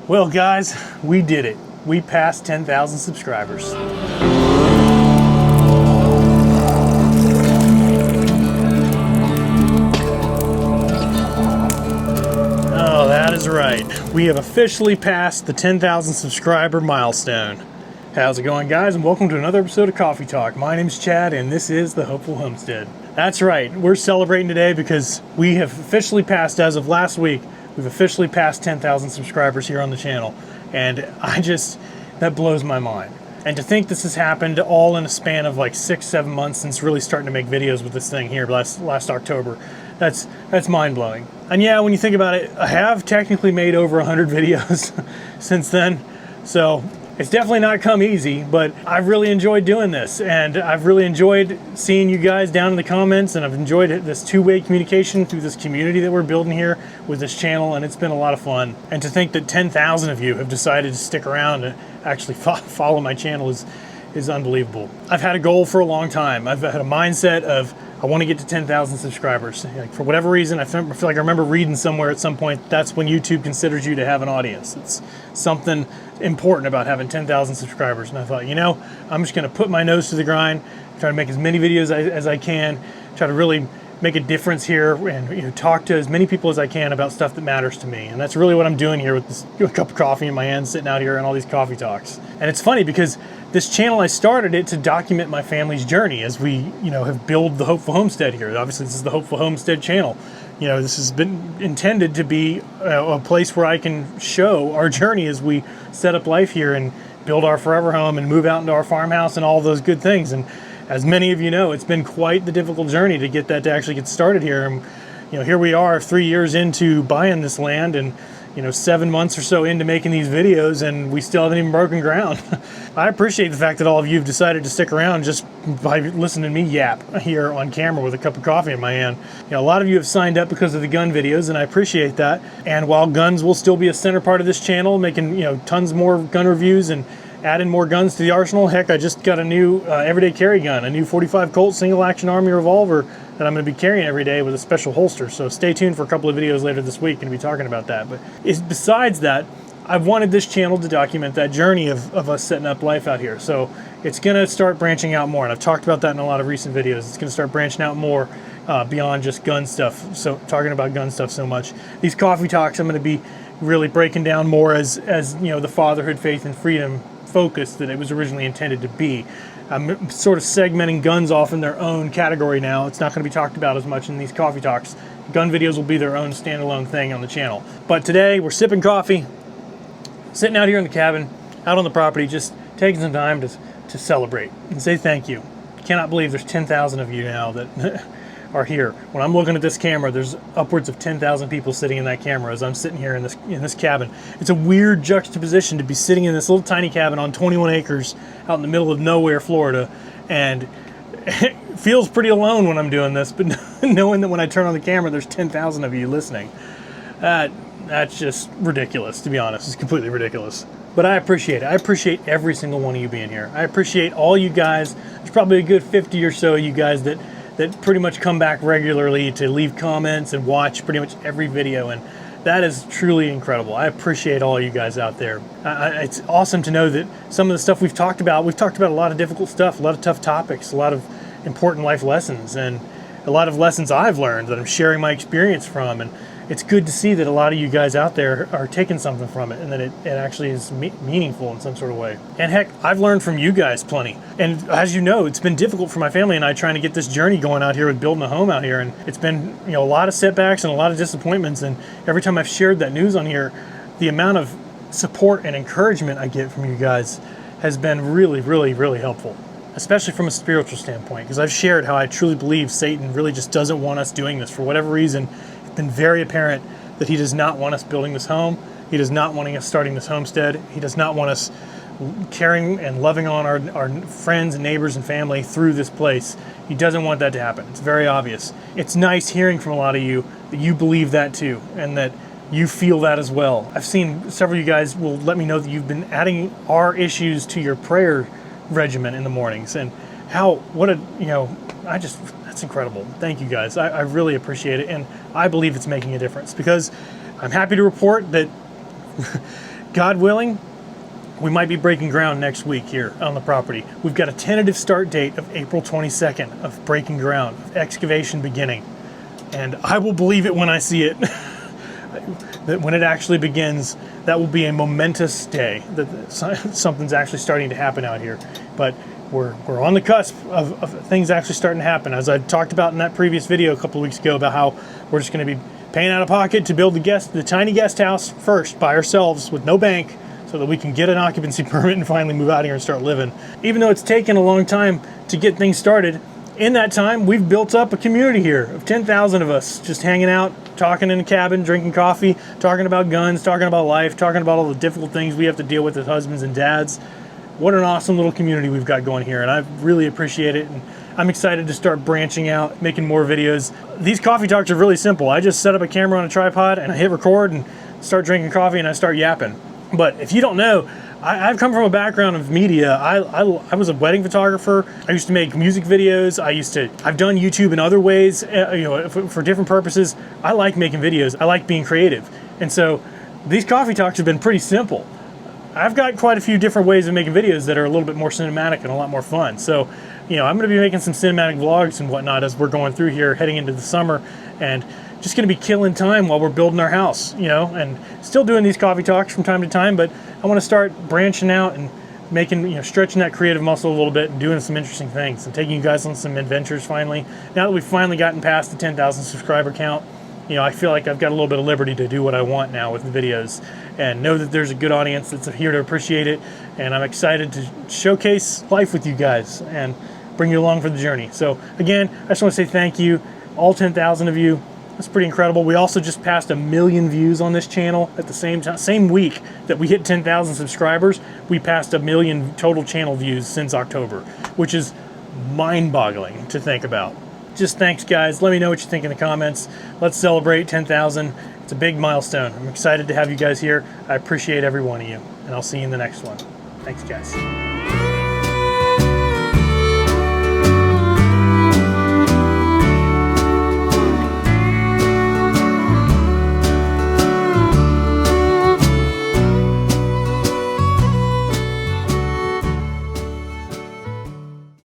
Well guys, we did it. We passed 10,000 subscribers. Oh, that is right. We have officially passed the 10,000 subscriber milestone. How's it going, guys? And welcome to another episode of Coffee Talk. My name's Chad and this is the Hopeful Homestead. That's right. We're celebrating today because we have officially passed, as of last week, we've officially passed 10,000 subscribers here on the channel. And that blows my mind. And to think this has happened all in a span of like 6-7 months since really starting to make videos with this thing here last October, that's mind-blowing. And yeah, when you think about it, I have technically made over 100 videos since then. So it's definitely not come easy, but I've really enjoyed doing this, and I've really enjoyed seeing you guys down in the comments, and I've enjoyed this two-way communication through this community that we're building here with this channel, and it's been a lot of fun. And to think that 10,000 of you have decided to stick around and actually follow my channel is unbelievable. I've had a goal for a long time. I've had a mindset of I want to get to 10,000 subscribers. Like, for whatever reason, I feel like I remember reading somewhere at some point that's when YouTube considers you to have an audience. It's something important about having 10,000 subscribers. And I thought, you know, I'm just going to put my nose to the grind, try to make as many videos as I can, try to really make a difference here, and talk to as many people as I can about stuff that matters to me. And that's really what I'm doing here with this cup of coffee in my hand, sitting out here and all these coffee talks. And it's funny because this channel, I started it to document my family's journey as we, have built the Hopeful Homestead here. Obviously, this is the Hopeful Homestead channel. This has been intended to be a place where I can show our journey as we set up life here and build our forever home and move out into our farmhouse and all those good things. And as many of you know, it's been quite the difficult journey to get that to actually get started here. And here we are 3 years into buying this land, and 7 months or so into making these videos, and we still haven't even broken ground. I appreciate the fact that all of you have decided to stick around just by listening to me yap here on camera with a cup of coffee in my hand. A lot of you have signed up because of the gun videos, and I appreciate that. And while guns will still be a center part of this channel, making tons more gun reviews and adding more guns to the arsenal. Heck, I just got a new everyday carry gun, a new 45 Colt single action Army revolver that I'm going to be carrying every day with a special holster. So stay tuned for a couple of videos later this week and be talking about that. But besides that, I've wanted this channel to document that journey of us setting up life out here. So it's going to start branching out more, and I've talked about that in a lot of recent videos. It's going to start branching out more beyond just gun stuff. So talking about gun stuff so much. These coffee talks I'm going to be really breaking down more as the fatherhood, faith, and freedom focus that it was originally intended to be. I'm sort of segmenting guns off in their own category now. It's not going to be talked about as much in these coffee talks. Gun videos will be their own standalone thing on the channel. But today we're sipping coffee, sitting out here in the cabin, out on the property, just taking some time to celebrate and say thank you. Cannot believe there's 10,000 of you now that are here. When I'm looking at this camera, there's upwards of 10,000 people sitting in that camera as I'm sitting here in this cabin. It's a weird juxtaposition to be sitting in this little tiny cabin on 21 acres out in the middle of nowhere, Florida, and it feels pretty alone when I'm doing this, but knowing that when I turn on the camera, there's 10,000 of you listening. That's just ridiculous, to be honest. It's completely ridiculous. But I appreciate it. I appreciate every single one of you being here. I appreciate all you guys. There's probably a good 50 or so of you guys that pretty much come back regularly to leave comments and watch pretty much every video, and that is truly incredible. I appreciate all you guys out there. It's awesome to know that some of the stuff we've talked about a lot of difficult stuff, a lot of tough topics, a lot of important life lessons, and a lot of lessons I've learned that I'm sharing my experience from, and it's good to see that a lot of you guys out there are taking something from it, and that it actually is meaningful in some sort of way. And heck, I've learned from you guys plenty. And as you know, it's been difficult for my family and I trying to get this journey going out here with building a home out here. And it's been a lot of setbacks and a lot of disappointments. And every time I've shared that news on here, the amount of support and encouragement I get from you guys has been really, really, really helpful. Especially from a spiritual standpoint, because I've shared how I truly believe Satan really just doesn't want us doing this for whatever reason. Been very apparent that he does not want us building this home. He does not want us starting this homestead. He does not want us caring and loving on our friends and neighbors and family through this place. He doesn't want that to happen. It's very obvious. It's nice hearing from a lot of you that you believe that too, and that you feel that as well. I've seen several of you guys will let me know that you've been adding our issues to your prayer regimen in the mornings, and that's incredible. Thank you guys. I really appreciate it, and I believe it's making a difference, because I'm happy to report that God willing, we might be breaking ground next week here on the property. We've got a tentative start date of April 22nd of breaking ground, of excavation beginning. And I will believe it when I see it. That when it actually begins, that will be a momentous day, that something's actually starting to happen out here. But we're on the cusp of things actually starting to happen. As I talked about in that previous video a couple of weeks ago about how we're just going to be paying out of pocket to build the tiny guest house first by ourselves with no bank, so that we can get an occupancy permit and finally move out here and start living. Even though it's taken a long time to get things started, in that time we've built up a community here of 10,000 of us just hanging out, talking in a cabin, drinking coffee, talking about guns, talking about life, talking about all the difficult things we have to deal with as husbands and dads. What an awesome little community we've got going here, and I really appreciate it. And I'm excited to start branching out, making more videos. These coffee talks are really simple. I just set up a camera on a tripod and I hit record and start drinking coffee and I start yapping. But if you don't know, I've come from a background of media. I was a wedding photographer. I used to make music videos. I've done YouTube in other ways, for different purposes. I like making videos. I like being creative. And so these coffee talks have been pretty simple. I've got quite a few different ways of making videos that are a little bit more cinematic and a lot more fun. So, I'm going to be making some cinematic vlogs and whatnot as we're going through here, heading into the summer, and just going to be killing time while we're building our house, and still doing these coffee talks from time to time, but I want to start branching out and making, stretching that creative muscle a little bit and doing some interesting things and taking you guys on some adventures finally. Now that we've finally gotten past the 10,000 subscriber count, I feel like I've got a little bit of liberty to do what I want now with the videos and know that there's a good audience that's here to appreciate it, and I'm excited to showcase life with you guys and bring you along for the journey. So again, I just want to say thank you, all 10,000 of you. That's pretty incredible. We also just passed 1 million views on this channel at the same week that we hit 10,000 subscribers. We passed 1 million total channel views since October, which is mind-boggling to think about. Just thanks, guys. Let me know what you think in the comments. Let's celebrate 10,000. It's a big milestone. I'm excited to have you guys here. I appreciate every one of you, and I'll see you in the next one. Thanks, guys.